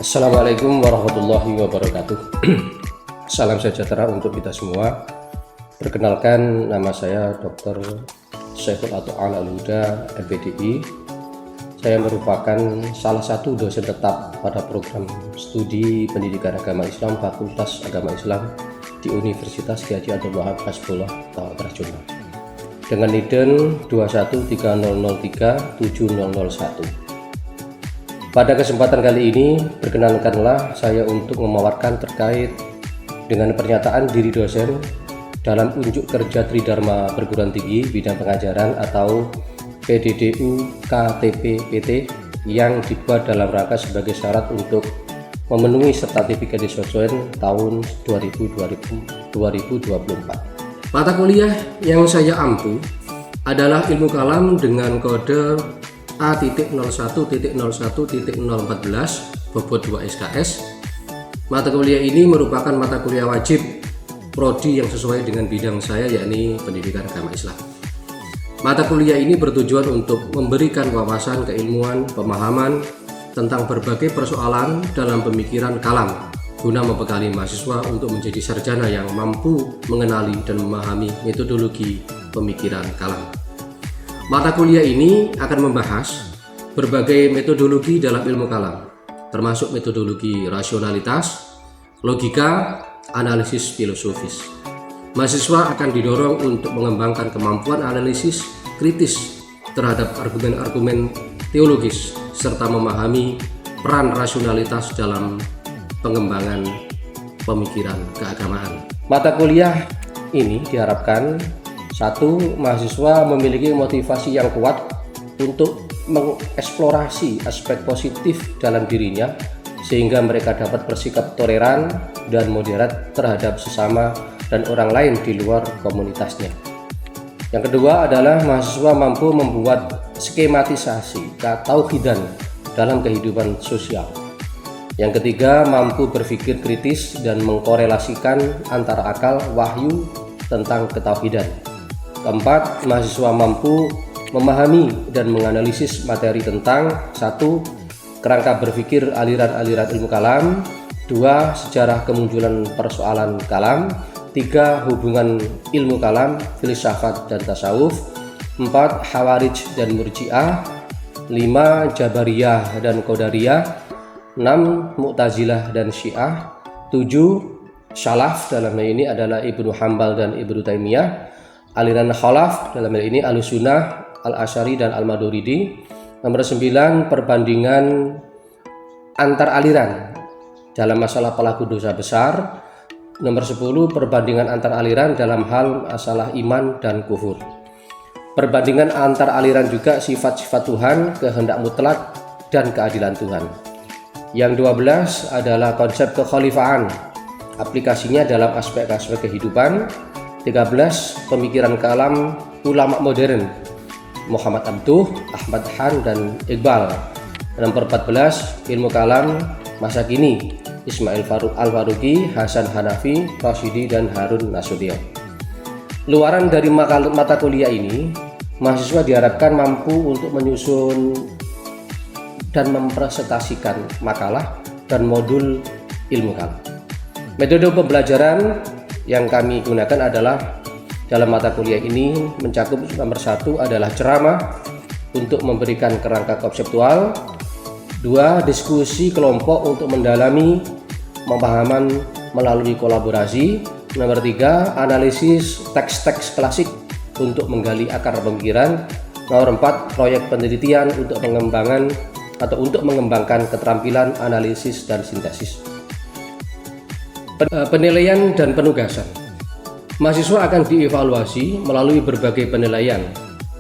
Assalamualaikum warahmatullahi wabarakatuh. Salam sejahtera untuk kita semua. Perkenalkan, nama saya Dr. Syaiful Ato'an Al-Huda, MPDI. Saya merupakan salah satu dosen tetap pada program studi pendidikan agama Islam Fakultas Agama Islam di Universitas Ki Haji Abdul Wahab Hasbullah Tawakal Jombang dengan NIDEN 213037001. Pada kesempatan kali ini, perkenankanlah saya untuk memaparkan terkait dengan pernyataan diri dosen dalam unjuk kerja Tridharma Perguruan Tinggi bidang pengajaran atau PDDU KTP-PT yang dibuat dalam rangka sebagai syarat untuk memenuhi sertifikat dosen tahun 2024. Mata kuliah yang saya ampu adalah ilmu kalam dengan kode A.01.01.014 bobot 2 SKS. Mata kuliah ini merupakan mata kuliah wajib prodi yang sesuai dengan bidang saya, yakni pendidikan agama Islam. Mata kuliah ini bertujuan untuk memberikan wawasan keilmuan, pemahaman tentang berbagai persoalan dalam pemikiran kalam guna membekali mahasiswa untuk menjadi sarjana yang mampu mengenali dan memahami metodologi pemikiran kalam. Mata kuliah ini akan membahas berbagai metodologi dalam ilmu kalam, termasuk metodologi rasionalitas, logika, analisis filosofis. Mahasiswa akan didorong untuk mengembangkan kemampuan analisis kritis terhadap argumen-argumen teologis, serta memahami peran rasionalitas dalam pengembangan pemikiran keagamaan. Mata kuliah ini diharapkan mahasiswa memiliki motivasi yang kuat untuk mengeksplorasi aspek positif dalam dirinya sehingga mereka dapat bersikap toleran dan moderat terhadap sesama dan orang lain di luar komunitasnya. Yang kedua adalah mahasiswa mampu membuat skematisasi ketauhidan dalam kehidupan sosial. Yang ketiga, mampu berpikir kritis dan mengkorelasikan antara akal wahyu tentang ketauhidan. Keempat, mahasiswa mampu memahami dan menganalisis materi tentang 1. Kerangka berpikir aliran-aliran ilmu kalam, 2. Sejarah kemunculan persoalan kalam, 3. Hubungan ilmu kalam, filsafat dan tasawuf, 4. Khawarij dan Murji'ah, 5. Jabariyah dan Qadariyah, 6. Mu'tazilah dan Syiah, 7. Salaf, dalam hal ini adalah Ibnu Hambal dan Ibnu Taimiyah, aliran Khalaf, dalam hal ini Ahlussunnah, Al-Asy'ari dan Al-Maturidi. Nomor 9, perbandingan antar aliran dalam masalah pelaku dosa besar. Nomor 10, perbandingan antar aliran dalam hal masalah iman dan kufur. Perbandingan antar aliran juga sifat-sifat Tuhan, kehendak mutlak dan keadilan Tuhan. Yang 12 adalah konsep kekhalifahan, aplikasinya dalam aspek-aspek kehidupan. 13, pemikiran kalam ulama modern, Muhammad Abduh, Ahmad Han dan Iqbal. Nomor 14, ilmu kalam masa kini, Ismail Al-Faruqi, Hasan Hanafi, Rashidi dan Harun Nasution. Luaran dari mata kuliah ini, mahasiswa diharapkan mampu untuk menyusun dan mempresentasikan makalah dan modul ilmu kalam. Metode pembelajaran yang kami gunakan adalah dalam mata kuliah ini mencakup nomor 1 adalah ceramah untuk memberikan kerangka konseptual, 2. Diskusi kelompok untuk mendalami pemahaman melalui kolaborasi, nomor 3. Analisis teks-teks klasik untuk menggali akar pemikiran, nomor 4. Proyek penelitian untuk mengembangkan keterampilan analisis dan sintesis. Penilaian dan penugasan. Mahasiswa akan dievaluasi melalui berbagai penilaian,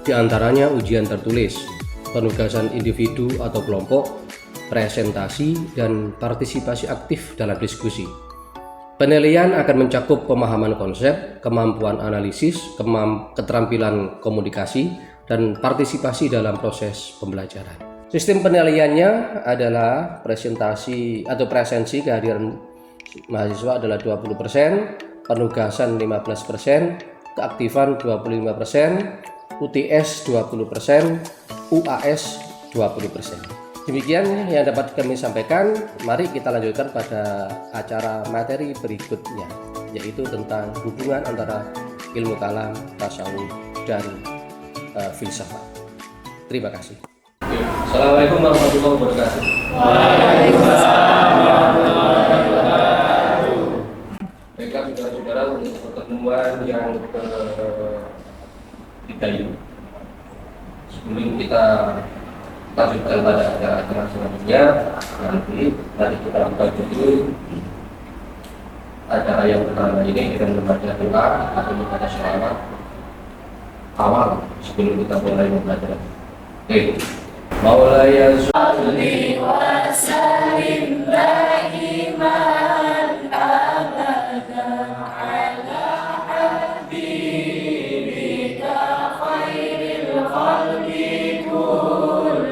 diantaranya ujian tertulis, penugasan individu atau kelompok, presentasi, dan partisipasi aktif dalam diskusi. Penilaian akan mencakup pemahaman konsep, kemampuan analisis, keterampilan komunikasi, dan partisipasi dalam proses pembelajaran. Sistem penilaiannya adalah presensi kehadiran mahasiswa adalah 20%, penugasan 15%, keaktifan 25%, UTS 20%, UAS 20%. Demikian yang dapat kami sampaikan. Mari kita lanjutkan pada acara materi berikutnya, yaitu tentang hubungan antara ilmu kalam, tasawuf, dan filsafat. Terima kasih. Assalamualaikum warahmatullahi wabarakatuh. Waalaikumsalam warahmatullahi wabarakatuh. Baiklah saudara-saudara, untuk pertemuan yang ketiga ini, sebelum kita lanjutkan pada acara selanjutnya, nanti kita buka dulu acara yang pertama ini dengan membaca doa atau membaca sholawat awal sebelum kita mulai belajar. Oke. Maulaya Sholli wa sallim daiman abadan ala habibika khairil khalqi kullihim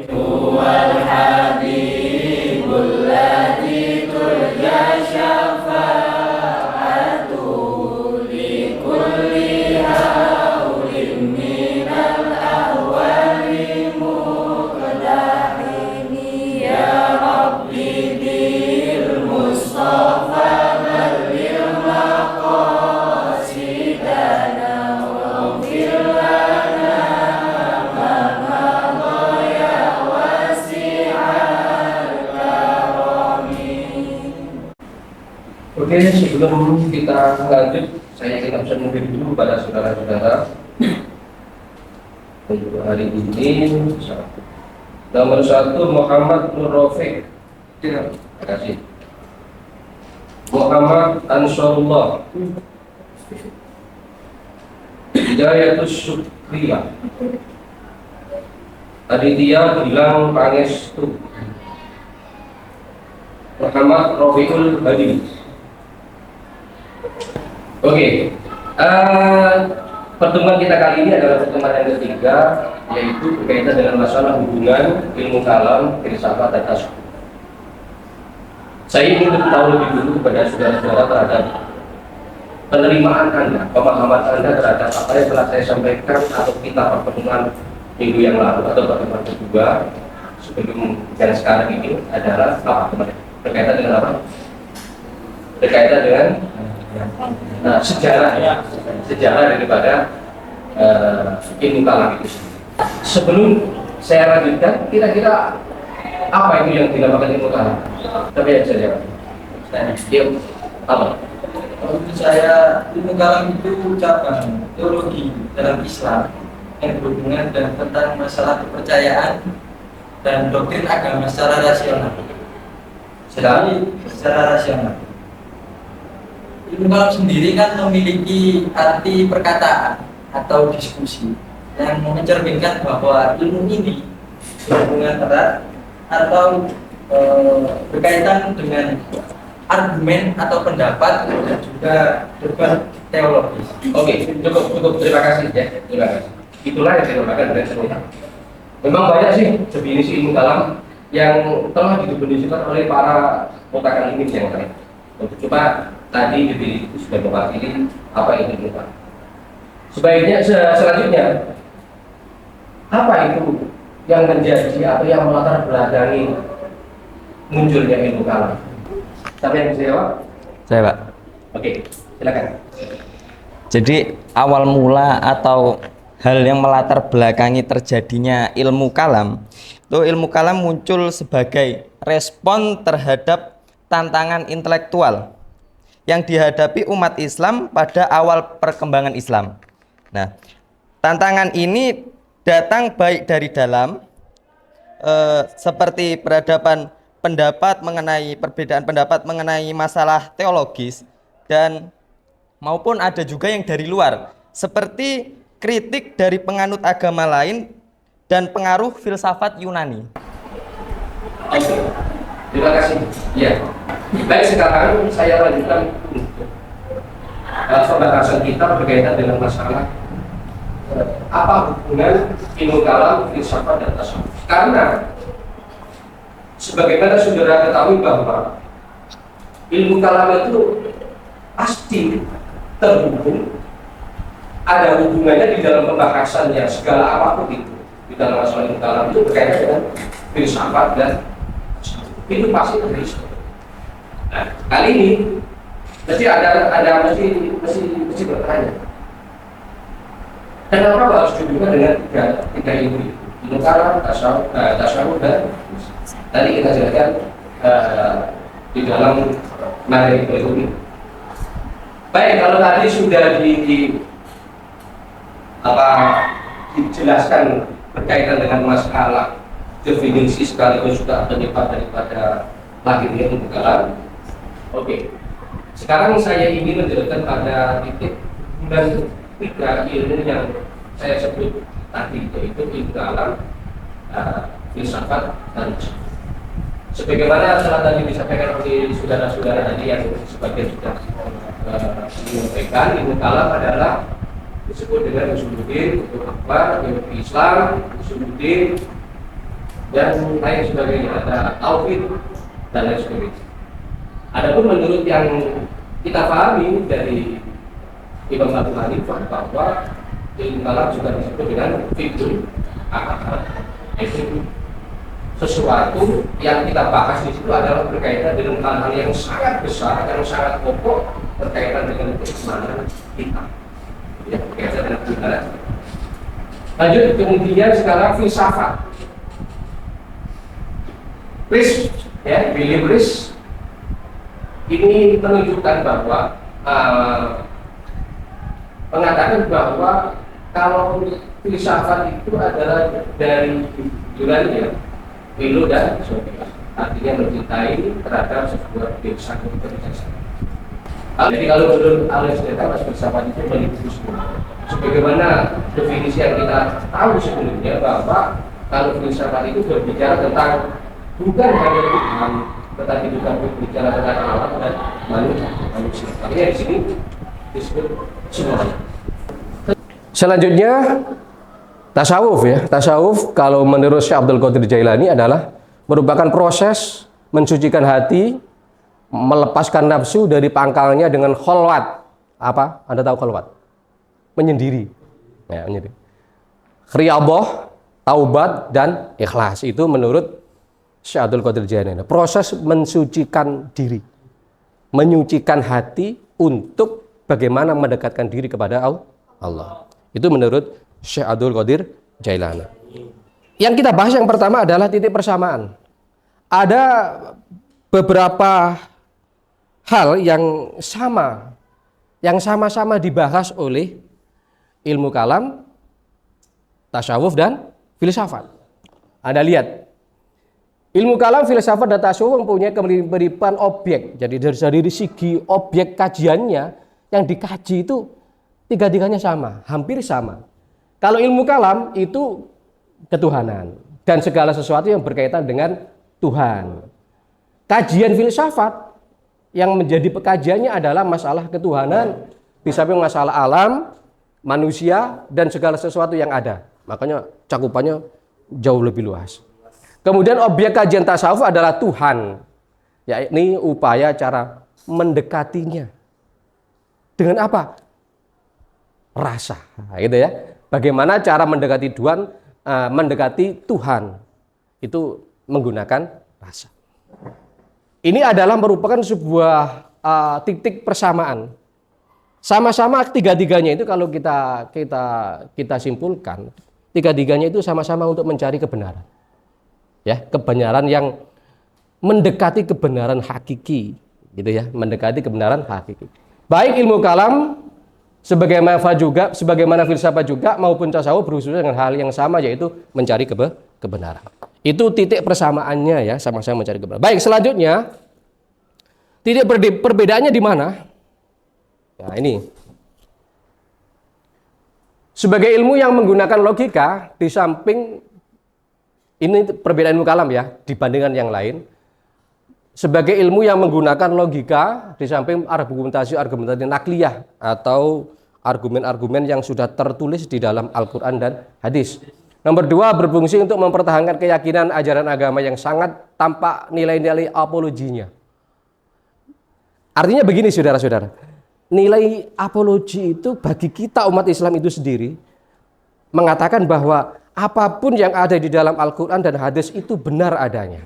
huwal habibul ladzi turja syafa'atuhu li kulli haulin minal ahwali muqdahini ya rabbi bil mustafa balil maqasidana wa fir lana ma madaya wasi'al karami. Oke, sebelum kita lanjut, saya ingin absen dulu pada saudara-saudara untuk hari ini. Nomor 1 Muhammad Nur Rafiq. Terima kasih. Muhammad Ansarullah. Hidayatus Syukriyah. Aditya Gilang Pangestu. Muhammad Rafiul Hadi. Oke, pertemuan kita kali ini adalah pertemuan yang ketiga, yaitu berkaitan dengan masalah hubungan ilmu kalam, filsafat, dan tasawuf. Saya ingin tahu lebih dulu kepada saudara-saudara terhadap penerimaan Anda, pemahaman Anda terhadap apa yang telah saya sampaikan atau kita pertemuan minggu yang lalu atau pertemuan kedua sebelum yang sekarang ini adalah apa? Berkaitan dengan apa? Berkaitan dengan sejarah daripada ilmu kalam itu. Sebelum saya lanjutkan, kira-kira apa itu yang dinamakan ilmu kalam? Tapi yang saya jawab. Apa? Menurut saya, ilmu kalam itu cabang teologi dalam Islam yang berhubungan dan tentang masalah kepercayaan dan doktrin agama secara rasional. Jadi secara rasional. Ilmu kalam sendiri kan memiliki arti perkataan atau diskusi yang mencerminkan bahwa ilmu ini berhubungan erat atau berkaitan dengan argumen atau pendapat dan juga debat teologis. Oke, cukup. Terima kasih ya. Terima kasih. Itulah yang saya sampaikan dari sebelumnya. Memang banyak sih definisi ilmu kalam yang telah didefinisikan oleh para pakar ilmiah yang lain. Cuma tadi definisi itu sudah mewakili apa yang ilmu kalam. Sebaiknya selanjutnya, apa itu yang menjadi atau yang melatar belakangi munculnya ilmu kalam? Siapa yang bisa jawab? Saya, Pak. Oke, silakan. Jadi awal mula atau hal yang melatar belakangi terjadinya ilmu kalam, itu ilmu kalam muncul sebagai respon terhadap tantangan intelektual yang dihadapi umat Islam pada awal perkembangan Islam. Nah, tantangan ini datang baik dari dalam, seperti peradaban pendapat mengenai perbedaan pendapat mengenai masalah teologis, dan maupun ada juga yang dari luar, seperti kritik dari penganut agama lain dan pengaruh filsafat Yunani. Oke, terima kasih. Ya, baik, sekarang saya lanjutkan pembahasan kita berkaitan dengan masalah apa hubungan ilmu kalam, filsafat, dan tasawuf. Karena sebagaimana saudara ketahui bahwa ilmu kalam itu pasti terhubung, ada hubungannya di dalam pembahasannya segala apapun itu. di dalam masalah ilmu kalam itu berkaitan dengan filsafat dan itu pasti terjadi. Nah, kali ini mesti bertanya, kenapa harus dihubungkan dengan tiga ilmu itu? Ilmu kalam, tasawuf dan tadi kita jelaskan di dalam materi berikut ini. Baik, kalau tadi sudah dijelaskan berkaitan dengan masalah definisi sekaligus juga penyebab daripada lahirnya ilmu kalam. Oke, sekarang saya ingin menjelaskan pada titik dan tiga ilmu yang saya sebut tadi, yaitu ilmu kalam, filsafat, dan sebagaimana telah tadi disampaikan oleh saudara-saudara tadi yang sebagian sudah menyampaikan, ilmu kalam adalah disebut dengan usuluddin, untuk apa, ilmu Islam, usuluddin, dan lain sebagainya, ada tauhid dan lain sebagainya. Adapun menurut yang kita pahami dari Imam Abu Hanifah bahwa ilmu kalam juga disebut dengan fiqhul akal, yaitu sesuatu yang kita bahas di situ adalah berkaitan dengan hal-hal yang sangat besar, yang sangat pokok berkaitan dengan keimanan kita, ya, berkaitan dengan keimanan. Lanjut, kemudian sekarang filsafat. Risk, ya, William Risk ini menunjukkan bahwa mengatakan bahwa kalau filsafat itu adalah dari Yunani, Philo dan Sophia, artinya mencintai terhadap sebuah kebijaksanaan. Jadi kalau menurut Aristoteles, filsafat itu meliputi semua. Sebagaimana definisi yang kita tahu sebelumnya bahwa kalau filsafat itu berbicara tentang bukan hanya Tuhan, tetapi juga berbicara tentang alam dan manusia. Artinya di sini disebut semuanya. Selanjutnya tasawuf, ya. Tasawuf kalau menurut Syekh Abdul Qadir Jailani adalah merupakan proses mensucikan hati, melepaskan nafsu dari pangkalnya dengan kholwat. Apa? Anda tahu kholwat? Menyendiri. Ya, menyendiri. Riyadhah, taubat dan ikhlas. Itu menurut Syekh Abdul Qadir Jailani. Proses mensucikan diri, menyucikan hati untuk bagaimana mendekatkan diri kepada Allah. Itu menurut Syekh Abdul Qadir Jailani. Yang kita bahas yang pertama adalah titik persamaan. Ada beberapa hal yang sama-sama dibahas oleh ilmu kalam, tasawuf dan filsafat. Anda lihat, ilmu kalam, filsafat dan tasawuf mempunyai kemiripan objek. Jadi dari segi objek kajiannya yang dikaji itu tiga-tiganya sama, hampir sama. Kalau ilmu kalam itu ketuhanan dan segala sesuatu yang berkaitan dengan Tuhan. Kajian filsafat yang menjadi pekajiannya adalah masalah ketuhanan, di samping masalah alam, manusia, dan segala sesuatu yang ada. Makanya cakupannya jauh lebih luas. Kemudian objek kajian tasawuf adalah Tuhan, yakni upaya cara mendekatinya. Dengan apa? Rasa, gitu ya. Bagaimana cara mendekati Tuhan itu menggunakan rasa. Ini adalah merupakan sebuah titik persamaan. Sama-sama tiga-tiganya itu kalau kita simpulkan, tiga-tiganya itu sama-sama untuk mencari kebenaran. Ya, kebenaran yang mendekati kebenaran hakiki, gitu ya, mendekati kebenaran hakiki. Baik ilmu kalam sebagaimana filsafat juga maupun tasawuf berusaha dengan hal yang sama, yaitu mencari kebenaran. Itu titik persamaannya, ya, sama-sama mencari kebenaran. Baik, selanjutnya titik perbedaannya di mana? Nah, ini sebagai ilmu yang menggunakan logika, di samping ini perbedaan ilmu kalam, ya, dibandingkan yang lain. Sebagai ilmu yang menggunakan logika, di samping argumentasi nakliyah atau argumen-argumen yang sudah tertulis di dalam Al-Quran dan hadis. Nomor dua, berfungsi untuk mempertahankan keyakinan ajaran agama yang sangat tampak nilai-nilai apologinya. Artinya begini, saudara-saudara, nilai apologi itu bagi kita umat Islam itu sendiri mengatakan bahwa apapun yang ada di dalam Al-Quran dan hadis itu benar adanya.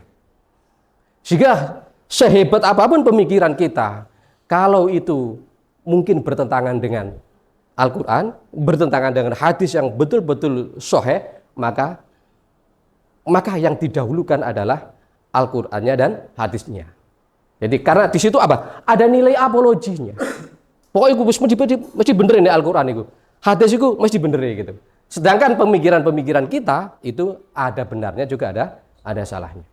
Sehingga sehebat apapun pemikiran kita, kalau itu mungkin bertentangan dengan Al-Quran, bertentangan dengan hadis yang betul-betul sahih, maka yang didahulukan adalah Al-Qur'annya dan hadisnya. Jadi karena di situ apa? Ada nilai apologinya. Pokoknya itu mesti bener ini Al-Qur'an itu. Hadis itu mesti bener gitu. Sedangkan pemikiran-pemikiran kita itu ada benarnya juga ada salahnya.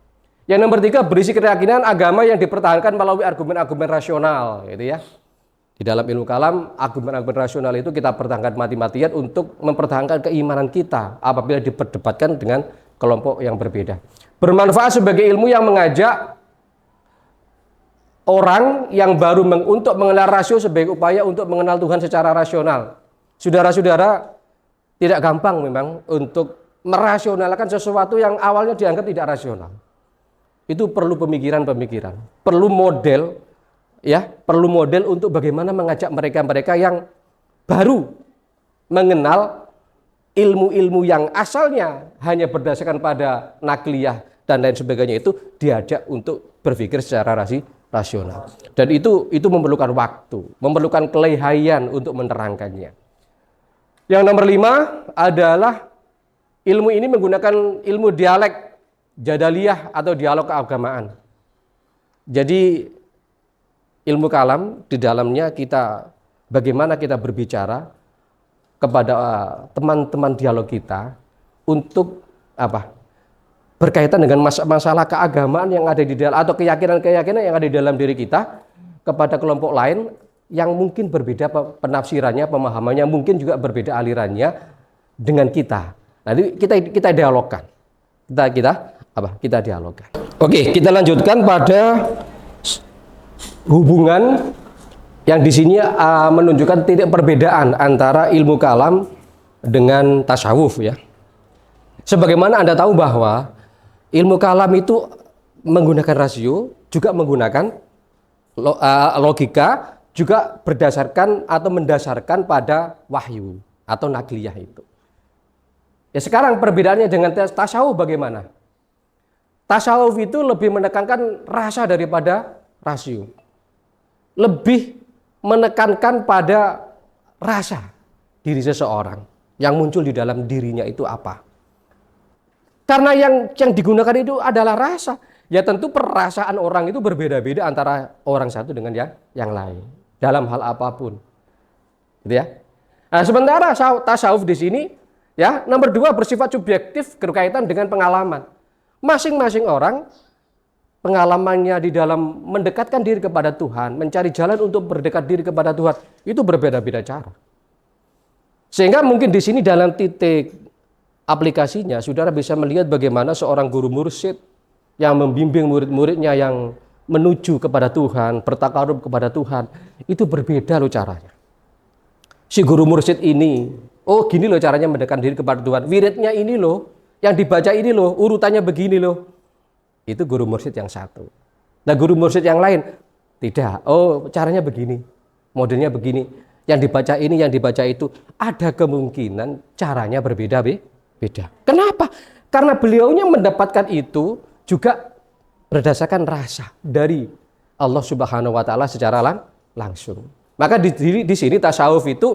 Yang nomor 3, berisi keyakinan agama yang dipertahankan melalui argumen-argumen rasional, gitu ya. Di dalam ilmu kalam, argumen-argumen rasional itu kita pertahankan mati-matian untuk mempertahankan keimanan kita apabila diperdebatkan dengan kelompok yang berbeda. Bermanfaat sebagai ilmu yang mengajak orang yang baru untuk mengenal rasio sebagai upaya untuk mengenal Tuhan secara rasional. Saudara-saudara, tidak gampang memang untuk merasionalkan sesuatu yang awalnya dianggap tidak rasional. Itu perlu pemikiran-pemikiran, perlu model, ya, perlu model untuk bagaimana mengajak mereka-mereka yang baru mengenal ilmu-ilmu yang asalnya hanya berdasarkan pada nakliyah dan lain sebagainya, itu diajak untuk berpikir secara rasional. Dan itu memerlukan waktu, memerlukan kelehayan untuk menerangkannya. Yang nomor 5 adalah ilmu ini menggunakan ilmu dialek jadaliyah atau dialog keagamaan. Jadi ilmu kalam di dalamnya bagaimana kita berbicara kepada teman-teman dialog kita untuk apa? Berkaitan dengan masalah keagamaan yang ada di dalam atau keyakinan-keyakinan yang ada di dalam diri kita kepada kelompok lain yang mungkin berbeda penafsirannya, pemahamannya, mungkin juga berbeda alirannya dengan kita. Nanti kita dialogkan. Kita dialogkan. Oke, kita lanjutkan pada hubungan yang di sini menunjukkan titik perbedaan antara ilmu kalam dengan tasawuf ya. Sebagaimana Anda tahu bahwa ilmu kalam itu menggunakan rasio, juga menggunakan logika, juga berdasarkan atau mendasarkan pada wahyu atau nakliyah itu. Ya, sekarang perbedaannya dengan tasawuf bagaimana? Tasawuf itu lebih menekankan rasa daripada rasio. Lebih menekankan pada rasa diri seseorang yang muncul di dalam dirinya itu apa. Karena yang digunakan itu adalah rasa. Ya tentu perasaan orang itu berbeda-beda antara orang satu dengan yang lain dalam hal apapun. Gitu ya. Nah, sementara tasawuf di sini ya, nomor 2 bersifat subjektif berkaitan dengan pengalaman. Masing-masing orang pengalamannya di dalam mendekatkan diri kepada Tuhan, mencari jalan untuk berdekat diri kepada Tuhan, itu berbeda-beda cara. Sehingga mungkin di sini dalam titik aplikasinya, saudara bisa melihat bagaimana seorang guru mursyid yang membimbing murid-muridnya yang menuju kepada Tuhan, bertakarub kepada Tuhan, itu berbeda loh caranya. Si guru mursyid ini, oh gini loh caranya mendekatkan diri kepada Tuhan, wiridnya ini loh, yang dibaca ini loh, urutannya begini loh. Itu guru mursyid yang satu. Nah guru mursyid yang lain tidak. Oh caranya begini, modelnya begini. Yang dibaca ini, yang dibaca itu. Ada kemungkinan caranya berbeda-beda. Kenapa? Karena beliaunya mendapatkan itu juga berdasarkan rasa dari Allah Subhanahu Wa Taala secara langsung. Maka di sini tasawuf itu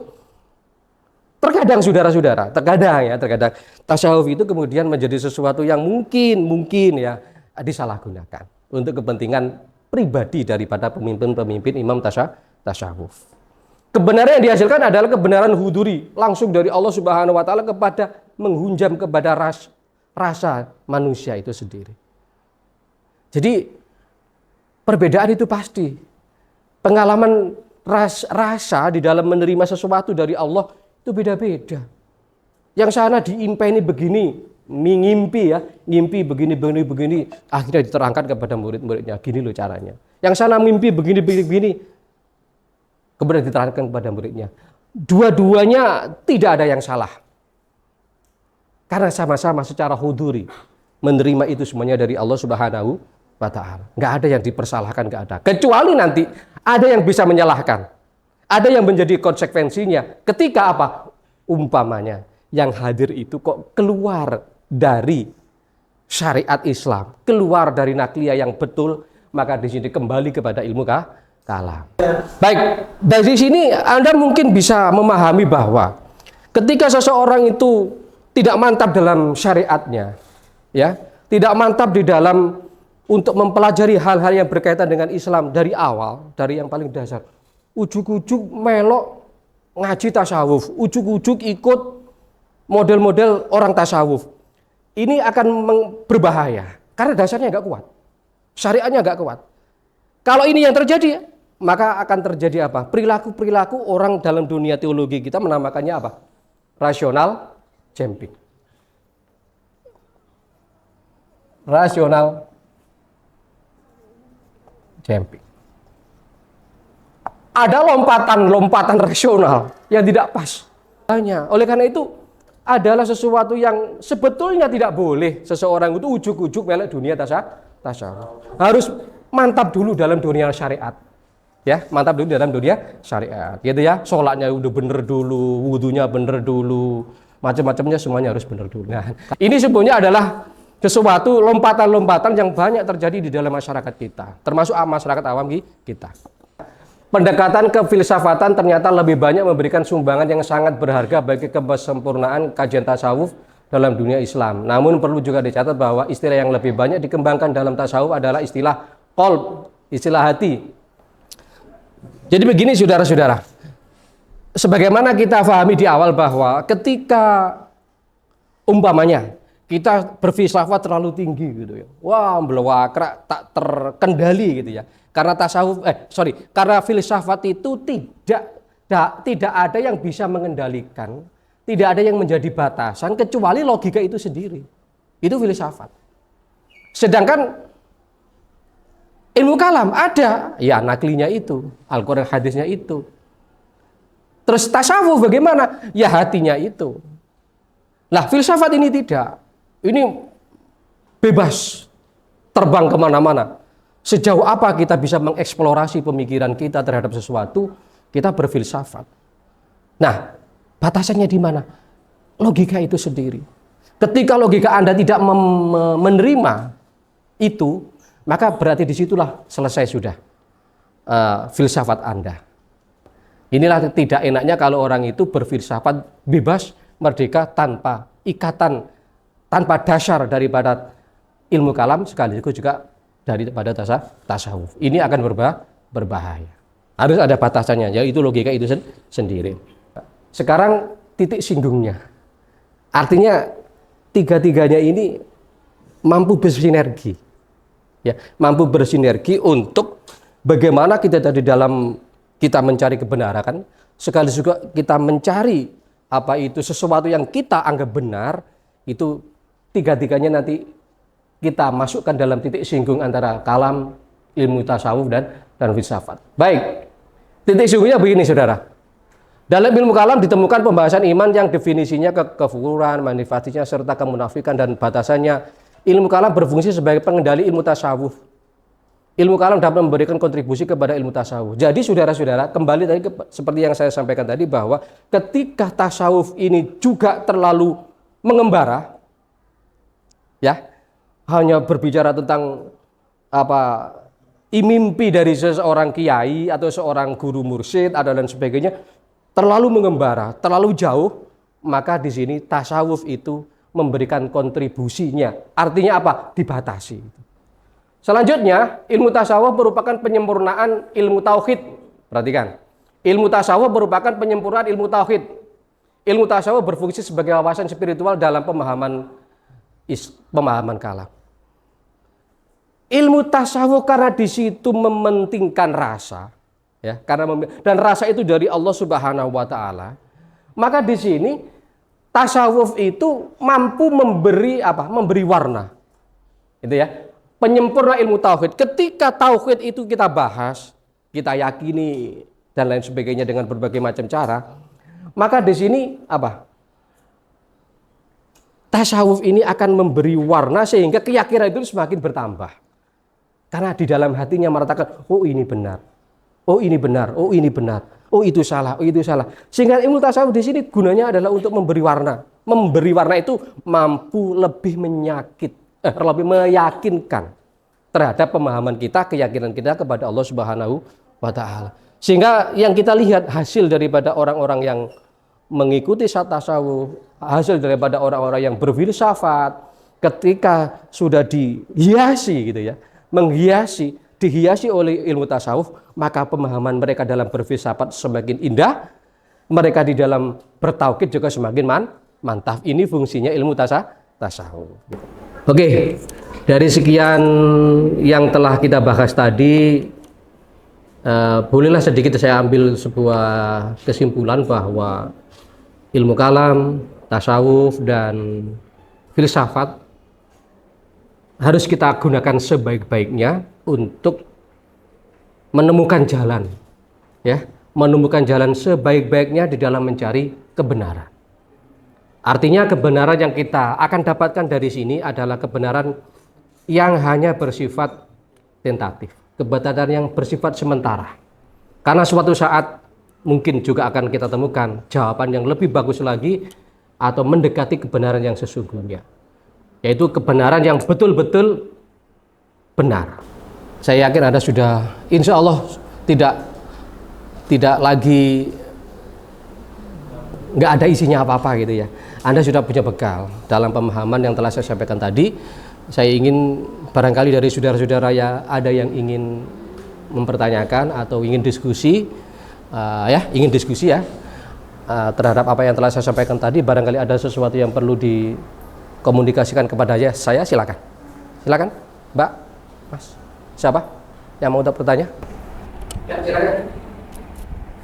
terkadang saudara-saudara, terkadang tasawuf itu kemudian menjadi sesuatu yang mungkin ya disalahgunakan untuk kepentingan pribadi daripada pemimpin-pemimpin imam tasawuf. Kebenaran yang dihasilkan adalah kebenaran huduri langsung dari Allah Subhanahu Wa Taala kepada menghunjam kepada rasa manusia itu sendiri. Jadi perbedaan itu pasti. Pengalaman rasa di dalam menerima sesuatu dari Allah itu beda-beda. Yang sana diimpeni begini, ngimpi ya, ngimpi begini, akhirnya diterangkan kepada murid-muridnya, gini loh caranya. Yang sana mimpi begini, kemudian diterangkan kepada muridnya. Dua-duanya tidak ada yang salah. Karena sama-sama secara huduri menerima itu semuanya dari Allah Subhanahu Wa Ta'ala. Nggak ada yang dipersalahkan, nggak ada. Kecuali nanti ada yang bisa menyalahkan. Ada yang menjadi konsekuensinya ketika apa? Umpamanya yang hadir itu kok keluar dari syariat Islam, keluar dari nakliyah yang betul, maka di sini kembali kepada ilmu kalam. Baik, dari sini Anda mungkin bisa memahami bahwa ketika seseorang itu tidak mantap dalam syariatnya, ya, tidak mantap di dalam untuk mempelajari hal-hal yang berkaitan dengan Islam dari awal, dari yang paling dasar, ujuk-ujuk melok ngaji tasawuf, ujuk-ujuk ikut model-model orang tasawuf, ini akan berbahaya karena dasarnya nggak kuat, syariatnya nggak kuat. Kalau ini yang terjadi, maka akan terjadi apa? Perilaku-perilaku orang dalam dunia teologi kita menamakannya apa? Rasional jumping. Rasional jumping. Ada lompatan rasional yang tidak pas. Oleh karena itu adalah sesuatu yang sebetulnya tidak boleh seseorang itu ujuk-ujuk melek dunia tasawuf. Harus mantap dulu dalam dunia syariat. Ya, mantap dulu dalam dunia syariat. Gitu ya. Sholatnya udah bener dulu, wudunya bener dulu, macam-macamnya semuanya harus bener dulu. Nah, ini sebenarnya adalah sesuatu lompatan-lompatan yang banyak terjadi di dalam masyarakat kita, termasuk masyarakat awam kita. Pendekatan kefilsafatan ternyata lebih banyak memberikan sumbangan yang sangat berharga bagi kesempurnaan kajian tasawuf dalam dunia Islam. Namun perlu juga dicatat bahwa istilah yang lebih banyak dikembangkan dalam tasawuf adalah istilah qalb, istilah hati. Jadi begini saudara-saudara, sebagaimana kita pahami di awal bahwa ketika umpamanya kita berfilsafat terlalu tinggi gitu ya, wah belawakrak tak terkendali gitu ya, karena karena filsafat itu tidak ada yang bisa mengendalikan, tidak ada yang menjadi batasan kecuali logika itu sendiri, itu filsafat. Sedangkan ilmu kalam ada, ya naklinya itu, Al-Quran hadisnya itu. Terus tasawuf bagaimana? Ya hatinya itu. Lah filsafat ini tidak. Ini bebas, terbang kemana-mana. Sejauh apa kita bisa mengeksplorasi pemikiran kita terhadap sesuatu, kita berfilsafat. Nah, batasannya di mana? Logika itu sendiri. Ketika logika Anda tidak menerima itu, maka berarti disitulah selesai sudah filsafat Anda. Inilah tidak enaknya kalau orang itu berfilsafat bebas, merdeka, tanpa ikatan, tanpa dasar daripada ilmu kalam, sekaligus juga daripada tasawuf. Ini akan berbahaya. Harus ada batasannya, yaitu logika itu sendiri. Sekarang titik singgungnya. Artinya tiga-tiganya ini mampu bersinergi. Ya, mampu bersinergi untuk bagaimana kita tadi dalam kita mencari kebenaran, sekaligus juga kita mencari apa itu sesuatu yang kita anggap benar, itu tiga-tiganya nanti kita masukkan dalam titik singgung antara kalam, ilmu tasawuf dan filsafat. Baik, titik singgungnya begini saudara. Dalam ilmu kalam ditemukan pembahasan iman yang definisinya kekufuran, manifestasinya serta kemunafikan dan batasannya. Ilmu kalam berfungsi sebagai pengendali ilmu tasawuf. Ilmu kalam dapat memberikan kontribusi kepada ilmu tasawuf. Jadi saudara-saudara, kembali tadi seperti yang saya sampaikan tadi bahwa ketika tasawuf ini juga terlalu mengembara, ya, hanya berbicara tentang mimpi dari seseorang kiai atau seorang guru mursyid atau dan sebagainya, terlalu mengembara, terlalu jauh, maka di sini tasawuf itu memberikan kontribusinya. Artinya apa? Dibatasi. Selanjutnya, ilmu tasawuf merupakan penyempurnaan ilmu tauhid. Perhatikan, ilmu tasawuf merupakan penyempurnaan ilmu tauhid. Ilmu tasawuf berfungsi sebagai wawasan spiritual dalam pemahaman kalam. Ilmu tasawuf karena di situ mementingkan rasa, ya, dan rasa itu dari Allah Subhanahu wa taala. Maka di sini tasawuf itu mampu memberi memberi warna. Itu ya. Penyempurna ilmu tauhid. Ketika tauhid itu kita bahas, kita yakini dan lain sebagainya dengan berbagai macam cara, maka di sini tasawuf ini akan memberi warna sehingga keyakinan itu semakin bertambah. Karena di dalam hatinya mengatakan, oh ini benar, oh ini benar, oh ini benar, oh itu salah, oh itu salah. Sehingga ilmu tasawuf di sini gunanya adalah untuk memberi warna, memberi warna itu mampu lebih lebih meyakinkan terhadap pemahaman kita, keyakinan kita kepada Allah Subhanahu wa taala. Sehingga yang kita lihat hasil daripada orang-orang yang mengikuti tasawuf, hasil daripada orang-orang yang berfilsafat ketika sudah dihiasi gitu ya, dihiasi oleh ilmu tasawuf, maka pemahaman mereka dalam berfilsafat semakin indah, mereka di dalam bertauhid juga semakin mantap. Ini fungsinya ilmu tasawuf. Oke, dari sekian yang telah kita bahas tadi, bolehlah sedikit saya ambil sebuah kesimpulan bahwa ilmu kalam, tasawuf, dan filsafat harus kita gunakan sebaik-baiknya untuk menemukan jalan, ya, menemukan jalan sebaik-baiknya di dalam mencari kebenaran. Artinya kebenaran yang kita akan dapatkan dari sini adalah kebenaran yang hanya bersifat tentatif, kebenaran yang bersifat sementara. Karena suatu saat mungkin juga akan kita temukan jawaban yang lebih bagus lagi atau mendekati kebenaran yang sesungguhnya, yaitu kebenaran yang betul-betul benar. Saya yakin Anda sudah, insya Allah tidak lagi nggak ada isinya apa-apa gitu ya. Anda sudah punya bekal dalam pemahaman yang telah saya sampaikan tadi. Saya ingin barangkali dari saudara-saudara ya ada yang ingin mempertanyakan atau ingin diskusi, terhadap apa yang telah saya sampaikan tadi. Barangkali ada sesuatu yang perlu dikomunikasikan kepada saya, silakan, Mbak, Mas, siapa yang mau bertanya? Ya, silakan.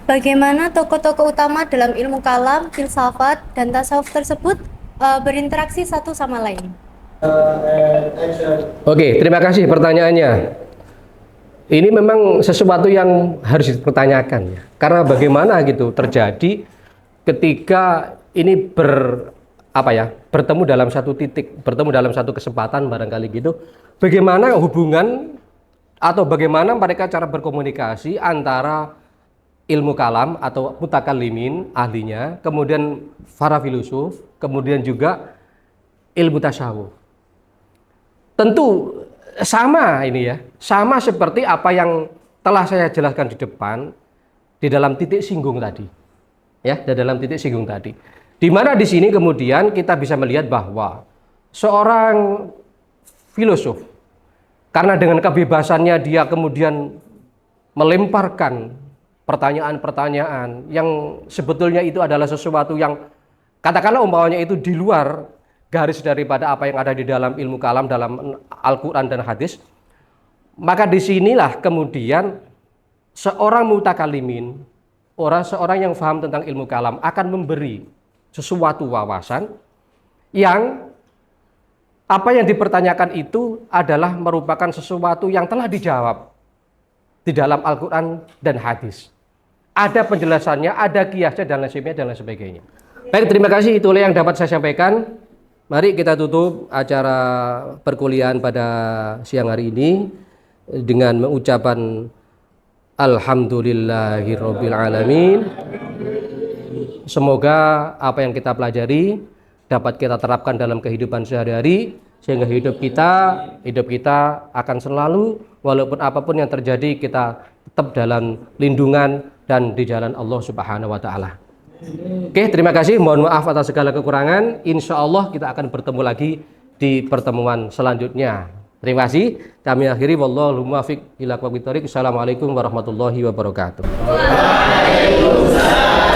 Bagaimana tokoh-tokoh utama dalam ilmu kalam, filsafat, dan tasawuf tersebut berinteraksi satu sama lain? Oke, terima kasih pertanyaannya. Ini memang sesuatu yang harus dipertanyakan ya. Karena bagaimana gitu terjadi ketika ini bertemu dalam satu titik, bertemu dalam satu kesempatan barangkali gitu. Bagaimana hubungan atau bagaimana mereka cara berkomunikasi antara ilmu kalam atau mutakallimin ahlinya, kemudian para filosof, kemudian juga ilmu tasawuf. Tentu sama ini ya, sama seperti apa yang telah saya jelaskan di depan di dalam titik singgung tadi. Ya, di dalam titik singgung tadi. Di mana di sini kemudian kita bisa melihat bahwa seorang filosof karena dengan kebebasannya dia kemudian melemparkan pertanyaan-pertanyaan yang sebetulnya itu adalah sesuatu yang katakanlah umpamanya itu di luar garis daripada apa yang ada di dalam ilmu kalam, dalam Al-Quran dan hadis, maka disinilah kemudian seorang mutakallimin, seorang yang paham tentang ilmu kalam akan memberi sesuatu wawasan yang apa yang dipertanyakan itu adalah merupakan sesuatu yang telah dijawab di dalam Al-Quran dan hadis. Ada penjelasannya, ada kiasnya dan lain sebagainya. Baik, terima kasih, itulah yang dapat saya sampaikan. Mari kita tutup acara perkuliahan pada siang hari ini dengan mengucapkan Alhamdulillahirabbil alamin. Semoga apa yang kita pelajari dapat kita terapkan dalam kehidupan sehari-hari sehingga hidup kita akan selalu walaupun apapun yang terjadi kita tetap dalam lindungan dan di jalan Allah Subhanahu wa taala. Oke, terima kasih. Mohon maaf atas segala kekurangan. Insya Allah kita akan bertemu lagi di pertemuan selanjutnya. Terima kasih. Kami akhiri. Wallahu muwaffiq ila aqwamit thoriq. Assalamualaikum warahmatullahi wabarakatuh. Waalaikumsalam.